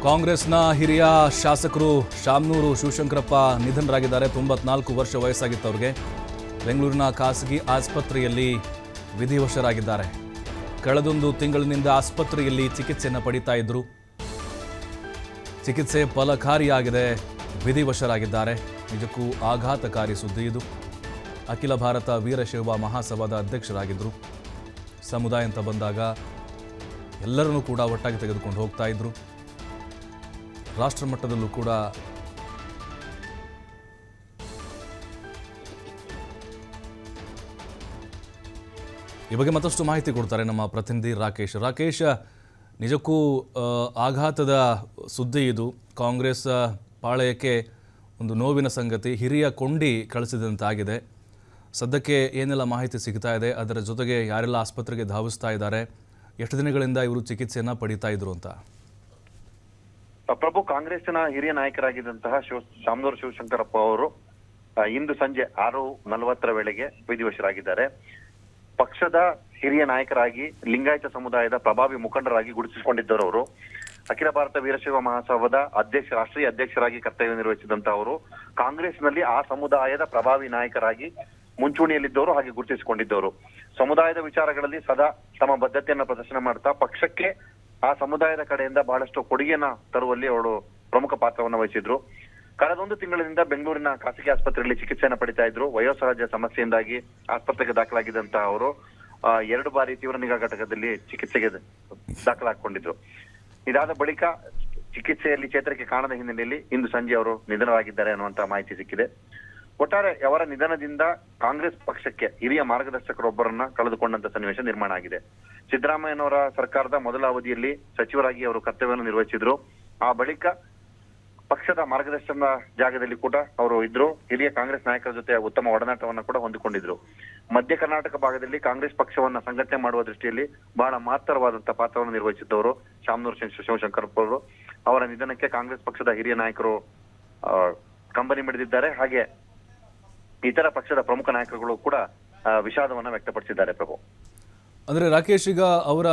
ಕಾಂಗ್ರೆಸ್ನ ಹಿರಿಯ ಶಾಸಕರು ಶಾಮನೂರು ಶಿವಶಂಕರಪ್ಪ ನಿಧನರಾಗಿದ್ದಾರೆ. 94 ವರ್ಷ ವಯಸ್ಸಾಗಿತ್ತು ಅವರಿಗೆ. ಬೆಂಗಳೂರಿನ ಖಾಸಗಿ ಆಸ್ಪತ್ರೆಯಲ್ಲಿ ವಿಧಿವಶರಾಗಿದ್ದಾರೆ. ಕಳೆದೊಂದು ತಿಂಗಳಿನಿಂದ ಆಸ್ಪತ್ರೆಯಲ್ಲಿ ಚಿಕಿತ್ಸೆಯನ್ನು ಪಡಿತಾ ಇದ್ರು. ಚಿಕಿತ್ಸೆ ಫಲಕಾರಿಯಾಗಿದೆ, ವಿಧಿವಶರಾಗಿದ್ದಾರೆ. ನಿಜಕ್ಕೂ ಆಘಾತಕಾರಿ ಸುದ್ದಿ ಇದು. ಅಖಿಲ ಭಾರತ ವೀರಶೈವ ಮಹಾಸಭಾದ ಅಧ್ಯಕ್ಷರಾಗಿದ್ದರು. ಸಮುದಾಯ ಅಂತ ಬಂದಾಗ ಎಲ್ಲರನ್ನೂ ಕೂಡ ಒಟ್ಟಾಗಿ ತೆಗೆದುಕೊಂಡು ಹೋಗ್ತಾ ಇದ್ರು. ರಾಷ್ಟ್ರ ಮಟ್ಟದಲ್ಲೂ ಕೂಡ ಈ ಬಗ್ಗೆ ಮತ್ತಷ್ಟು ಮಾಹಿತಿ ಕೊಡ್ತಾರೆ ನಮ್ಮ ಪ್ರತಿನಿಧಿ ರಾಕೇಶ್. ನಿಜಕ್ಕೂ ಆಘಾತದ ಸುದ್ದಿ ಇದು. ಕಾಂಗ್ರೆಸ್ ಪಾಳೆಯಕ್ಕೆ ಒಂದು ನೋವಿನ ಸಂಗತಿ. ಹಿರಿಯ ಕೊಂಡಿ ಕಳಿಸಿದಂತಾಗಿದೆ. ಸದ್ಯಕ್ಕೆ ಏನೆಲ್ಲ ಮಾಹಿತಿ ಸಿಗ್ತಾ ಇದೆ, ಅದರ ಜೊತೆಗೆ ಯಾರೆಲ್ಲ ಆಸ್ಪತ್ರೆಗೆ ಧಾವಿಸ್ತಾ ಇದ್ದಾರೆ, ಎಷ್ಟು ದಿನಗಳಿಂದ ಇವರು ಚಿಕಿತ್ಸೆಯನ್ನು ಪಡಿತಾ ಇದ್ರು ಅಂತ? ಪ್ರಭು, ಕಾಂಗ್ರೆಸ್ನ ಹಿರಿಯ ನಾಯಕರಾಗಿದ್ದಂತಹ ಶಾಮನೂರು ಶಿವಶಂಕರಪ್ಪ ಅವರು ಇಂದು ಸಂಜೆ 6:40 ವೇಳೆಗೆ ವಿಧಿವಶರಾಗಿದ್ದಾರೆ. ಪಕ್ಷದ ಹಿರಿಯ ನಾಯಕರಾಗಿ ಲಿಂಗಾಯತ ಸಮುದಾಯದ ಪ್ರಭಾವಿ ಮುಖಂಡರಾಗಿ ಗುರುತಿಸಿಕೊಂಡಿದ್ದರು ಅವರು. ಅಖಿಲ ಭಾರತ ವೀರಶೈವ ಮಹಾಸಭಾದ ರಾಷ್ಟ್ರೀಯ ಅಧ್ಯಕ್ಷರಾಗಿ ಕರ್ತವ್ಯ ನಿರ್ವಹಿಸಿದಂತಹ ಅವರು ಕಾಂಗ್ರೆಸ್ನಲ್ಲಿ ಆ ಸಮುದಾಯದ ಪ್ರಭಾವಿ ನಾಯಕರಾಗಿ ಮುಂಚೂಣಿಯಲ್ಲಿದ್ದವರು, ಹಾಗೆ ಗುರುತಿಸಿಕೊಂಡಿದ್ದವರು. ಸಮುದಾಯದ ವಿಚಾರಗಳಲ್ಲಿ ಸದಾ ತಮ್ಮ ಬದ್ಧತೆಯನ್ನು ಪ್ರದರ್ಶನ ಮಾಡ್ತಾ ಪಕ್ಷಕ್ಕೆ ಆ ಸಮುದಾಯದ ಕಡೆಯಿಂದ ಬಹಳಷ್ಟು ಕೊಡುಗೆಯನ್ನ ತರುವಲ್ಲಿ ಅವರು ಪ್ರಮುಖ ಪಾತ್ರವನ್ನು ವಹಿಸಿದ್ರು. ಕಳೆದೊಂದು ತಿಂಗಳಿನಿಂದ ಬೆಂಗಳೂರಿನ ಖಾಸಗಿ ಆಸ್ಪತ್ರೆಯಲ್ಲಿ ಚಿಕಿತ್ಸೆಯನ್ನು ಪಡಿತಾ ಇದ್ರು. ವಯೋಸಹಜ ಸಮಸ್ಯೆಯಿಂದಾಗಿ ಆಸ್ಪತ್ರೆಗೆ ದಾಖಲಾಗಿದ್ದಂತಹ ಅವರು 2 ಬಾರಿ ತೀವ್ರ ನಿಗಾ ಘಟಕದಲ್ಲಿ ಚಿಕಿತ್ಸೆಗೆ ದಾಖಲಾಗಿಕೊಂಡಿದ್ರು. ಇದಾದ ಬಳಿಕ ಚಿಕಿತ್ಸೆಯಲ್ಲಿ ಚೇತರಿಕೆ ಕಾಣದ ಹಿನ್ನೆಲೆಯಲ್ಲಿ ಇಂದು ಸಂಜೆ ಅವರು ನಿಧನರಾಗಿದ್ದಾರೆ ಅನ್ನುವಂತ ಮಾಹಿತಿ ಸಿಕ್ಕಿದೆ. ಒಟ್ಟಾರೆ ಅವರ ನಿಧನದಿಂದ ಕಾಂಗ್ರೆಸ್ ಪಕ್ಷಕ್ಕೆ ಹಿರಿಯ ಮಾರ್ಗದರ್ಶಕರೊಬ್ಬರನ್ನ ಕಳೆದುಕೊಂಡಂತ ಸನ್ನಿವೇಶ ನಿರ್ಮಾಣ ಆಗಿದೆ. ಸಿದ್ದರಾಮಯ್ಯನವರ ಸರ್ಕಾರದ ಮೊದಲ ಅವಧಿಯಲ್ಲಿ ಸಚಿವರಾಗಿ ಅವರು ಕರ್ತವ್ಯವನ್ನು ನಿರ್ವಹಿಸಿದ್ರು. ಆ ಬಳಿಕ ಪಕ್ಷದ ಮಾರ್ಗದರ್ಶನ ಜಾಗದಲ್ಲಿ ಕೂಡ ಅವರು ಇದ್ರು. ಹಿರಿಯ ಕಾಂಗ್ರೆಸ್ ನಾಯಕರ ಜೊತೆ ಉತ್ತಮ ಒಡನಾಟವನ್ನ ಕೂಡ ಹೊಂದಿಕೊಂಡಿದ್ರು. ಮಧ್ಯ ಕರ್ನಾಟಕ ಭಾಗದಲ್ಲಿ ಕಾಂಗ್ರೆಸ್ ಪಕ್ಷವನ್ನ ಸಂಘಟನೆ ಮಾಡುವ ದೃಷ್ಟಿಯಲ್ಲಿ ಬಹಳ ಮಹತ್ತರವಾದಂತಹ ಪಾತ್ರವನ್ನು ನಿರ್ವಹಿಸಿದ್ದವರು ಶಾಮನೂರು ಶಿವಶಂಕರಪ್ಪ ಅವರು. ಅವರ ನಿಧನಕ್ಕೆ ಕಾಂಗ್ರೆಸ್ ಪಕ್ಷದ ಹಿರಿಯ ನಾಯಕರು ಕಂಬನಿ ಮಿಡಿದಿದ್ದಾರೆ. ಹಾಗೆ ಇತರ ಪಕ್ಷದ ಪ್ರಮುಖ ನಾಯಕರುಗಳು ಕೂಡ ವಿಷಾದವನ್ನ ವ್ಯಕ್ತಪಡಿಸಿದ್ದಾರೆ. ಪ್ರಭು, ಅಂದರೆ ರಾಕೇಶ್, ಈಗ ಅವರ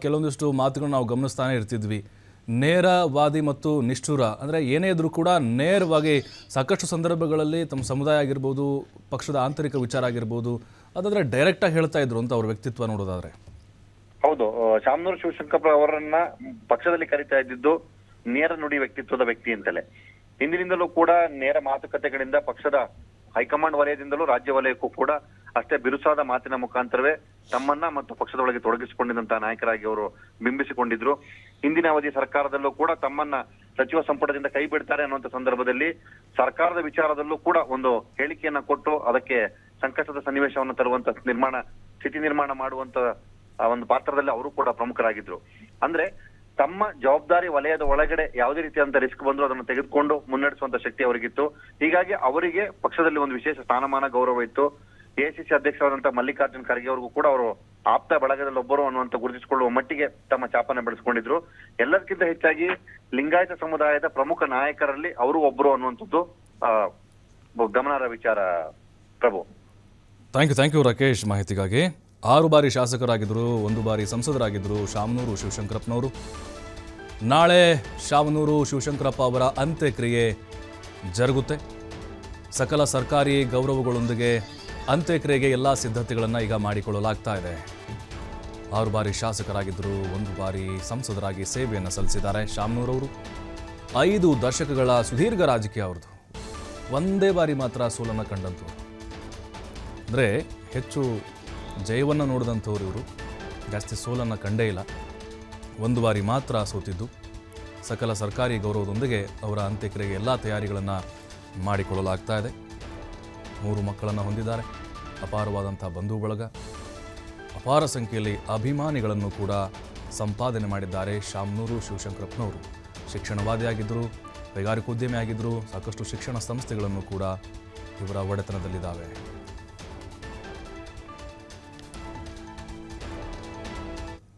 ಕೆಲವೊಂದಿಷ್ಟು ಮಾತುಗಳನ್ನು ನಾವು ಗಮನಿಸ್ತಾನೆ ಇರ್ತಿದ್ವಿ. ನೇರವಾದಿ ಮತ್ತು ನಿಷ್ಠುರ, ಅಂದರೆ ಏನೇ ಇದ್ರೂ ಕೂಡ ನೇರವಾಗಿ ಸಾಕಷ್ಟು ಸಂದರ್ಭಗಳಲ್ಲಿ ತಮ್ಮ ಸಮುದಾಯ ಆಗಿರ್ಬೋದು, ಪಕ್ಷದ ಆಂತರಿಕ ವಿಚಾರ ಆಗಿರ್ಬೋದು, ಅದಾದರೆ ಡೈರೆಕ್ಟಾಗಿ ಹೇಳ್ತಾ ಇದ್ರು ಅಂತ ಅವ್ರ ವ್ಯಕ್ತಿತ್ವ ನೋಡೋದಾದ್ರೆ. ಹೌದು, ಶಾಮನೂರು ಶಿವಶಂಕರಪ್ಪ ಅವರನ್ನ ಪಕ್ಷದಲ್ಲಿ ಕರೀತಾ ಇದ್ದಿದ್ದು ನೇರ ನುಡಿ ವ್ಯಕ್ತಿತ್ವದ ವ್ಯಕ್ತಿ ಅಂತಲೇ. ಹಿಂದಿನಿಂದಲೂ ಕೂಡ ನೇರ ಮಾತುಕತೆಗಳಿಂದ ಪಕ್ಷದ ಹೈಕಮಾಂಡ್ ವಲಯದಿಂದಲೂ ರಾಜ್ಯ ವಲಯಕ್ಕೂ ಕೂಡ ಅಷ್ಟೇ ಬಿರುಸಾದ ಮಾತಿನ ಮುಖಾಂತರವೇ ತಮ್ಮನ್ನ ಮತ್ತು ಪಕ್ಷದೊಳಗೆ ತೊಡಗಿಸಿಕೊಂಡಿದ್ದಂತಹ ನಾಯಕರಾಗಿ ಅವರು ಬಿಂಬಿಸಿಕೊಂಡಿದ್ರು. ಹಿಂದಿನ ಅವಧಿ ಸರ್ಕಾರದಲ್ಲೂ ಕೂಡ ತಮ್ಮನ್ನ ಸಚಿವ ಸಂಪುಟದಿಂದ ಕೈ ಬಿಡ್ತಾರೆ ಅನ್ನುವಂತ ಸಂದರ್ಭದಲ್ಲಿ ಸರ್ಕಾರದ ವಿಚಾರದಲ್ಲೂ ಕೂಡ ಒಂದು ಹೇಳಿಕೆಯನ್ನ ಕೊಟ್ಟು ಅದಕ್ಕೆ ಸಂಕಷ್ಟದ ಸನ್ನಿವೇಶವನ್ನು ತರುವಂತ ಸ್ಥಿತಿ ನಿರ್ಮಾಣ ಮಾಡುವಂತ ಒಂದು ಪಾತ್ರದಲ್ಲಿ ಅವರು ಕೂಡ ಪ್ರಮುಖರಾಗಿದ್ರು. ಅಂದ್ರೆ ತಮ್ಮ ಜವಾಬ್ದಾರಿ ವಲಯದ ಒಳಗಡೆ ಯಾವುದೇ ರೀತಿಯಾದಂತ ರಿಸ್ಕ್ ಬಂದ್ರು ಅದನ್ನು ತೆಗೆದುಕೊಂಡು ಮುನ್ನಡೆಸುವಂತ ಶಕ್ತಿ ಅವರಿಗಿತ್ತು. ಹೀಗಾಗಿ ಅವರಿಗೆ ಪಕ್ಷದಲ್ಲಿ ಒಂದು ವಿಶೇಷ ಸ್ಥಾನಮಾನ, ಗೌರವ ಇತ್ತು. ಎಐಸಿಸಿ ಅಧ್ಯಕ್ಷರಾದಂತಹ ಮಲ್ಲಿಕಾರ್ಜುನ್ ಖರ್ಗೆ ಅವರಿಗೂ ಕೂಡ ಅವರು ಆಪ್ತ ಬಳಗದಲ್ಲಿ ಒಬ್ಬರು ಅನ್ನುವಂತ ಗುರುತಿಸಿಕೊಳ್ಳುವ ಮಟ್ಟಿಗೆ ತಮ್ಮ ಚಾಪನ್ನ ಬೆಳೆಸ್ಕೊಂಡಿದ್ರು. ಎಲ್ಲದಕ್ಕಿಂತ ಹೆಚ್ಚಾಗಿ ಲಿಂಗಾಯತ ಸಮುದಾಯದ ಪ್ರಮುಖ ನಾಯಕರಲ್ಲಿ ಅವರು ಒಬ್ಬರು ಅನ್ನುವಂಥದ್ದು ಗಮನಾರ್ಹ ವಿಚಾರ. ಪ್ರಭು, ಥ್ಯಾಂಕ್ ಯು ರಾಕೇಶ್ ಮಾಹಿತಿಗಾಗಿ. 6 ಬಾರಿ ಶಾಸಕರಾಗಿದ್ದರು, 1 ಬಾರಿ ಸಂಸದರಾಗಿದ್ದರು ಶಾಮನೂರು ಶಿವಶಂಕರಪ್ಪನವರು. ನಾಳೆ ಶಾಮನೂರು ಶಿವಶಂಕರಪ್ಪ ಅವರ ಅಂತ್ಯಕ್ರಿಯೆ ಜರುಗುತ್ತೆ. ಸಕಲ ಸರ್ಕಾರಿ ಗೌರವಗಳೊಂದಿಗೆ ಅಂತ್ಯಕ್ರಿಯೆಗೆ ಎಲ್ಲ ಸಿದ್ಧತೆಗಳನ್ನು ಈಗ ಮಾಡಿಕೊಳ್ಳಲಾಗ್ತಾ ಇದೆ. 6 ಬಾರಿ ಶಾಸಕರಾಗಿದ್ದರು, 1 ಬಾರಿ ಸಂಸದರಾಗಿ ಸೇವೆಯನ್ನು ಸಲ್ಲಿಸಿದ್ದಾರೆ ಶಾಮನೂರವರು. 5 ದಶಕಗಳ ಸುದೀರ್ಘ ರಾಜಕೀಯ ಅವ್ರದ್ದು. ಒಂದೇ ಬಾರಿ ಮಾತ್ರ ಸೋಲನ್ನು ಕಂಡಂಥವ್ರು. ಅಂದರೆ ಹೆಚ್ಚು ಜಯವನ್ನು ನೋಡಿದಂಥವ್ರು ಇವರು. ಜಾಸ್ತಿ ಸೋಲನ್ನು ಕಂಡೇ ಇಲ್ಲ. 1 ಬಾರಿ ಮಾತ್ರ ಸೋತಿದ್ದು. ಸಕಲ ಸರ್ಕಾರಿ ಗೌರವದೊಂದಿಗೆ ಅವರ ಅಂತ್ಯಕ್ರಿಯೆಗೆ ಎಲ್ಲ ತಯಾರಿಗಳನ್ನು ಮಾಡಿಕೊಳ್ಳಲಾಗ್ತಾ ಇದೆ. 3 ಮಕ್ಕಳನ್ನು ಹೊಂದಿದ್ದಾರೆ. ಅಪಾರವಾದಂಥ ಬಂಧು ಬಳಗ, ಅಪಾರ ಸಂಖ್ಯೆಯಲ್ಲಿ ಅಭಿಮಾನಿಗಳನ್ನು ಕೂಡ ಸಂಪಾದನೆ ಮಾಡಿದ್ದಾರೆ ಶಾಮನೂರು ಶಿವಶಂಕರಪ್ಪನವರು. ಶಿಕ್ಷಣವಾದಿಯಾಗಿದ್ದರು, ಕೈಗಾರಿಕೋದ್ಯಮಿ ಆಗಿದ್ದರು. ಸಾಕಷ್ಟು ಶಿಕ್ಷಣ ಸಂಸ್ಥೆಗಳನ್ನು ಕೂಡ ಇವರ ಒಡೆತನದಲ್ಲಿದ್ದಾವೆ.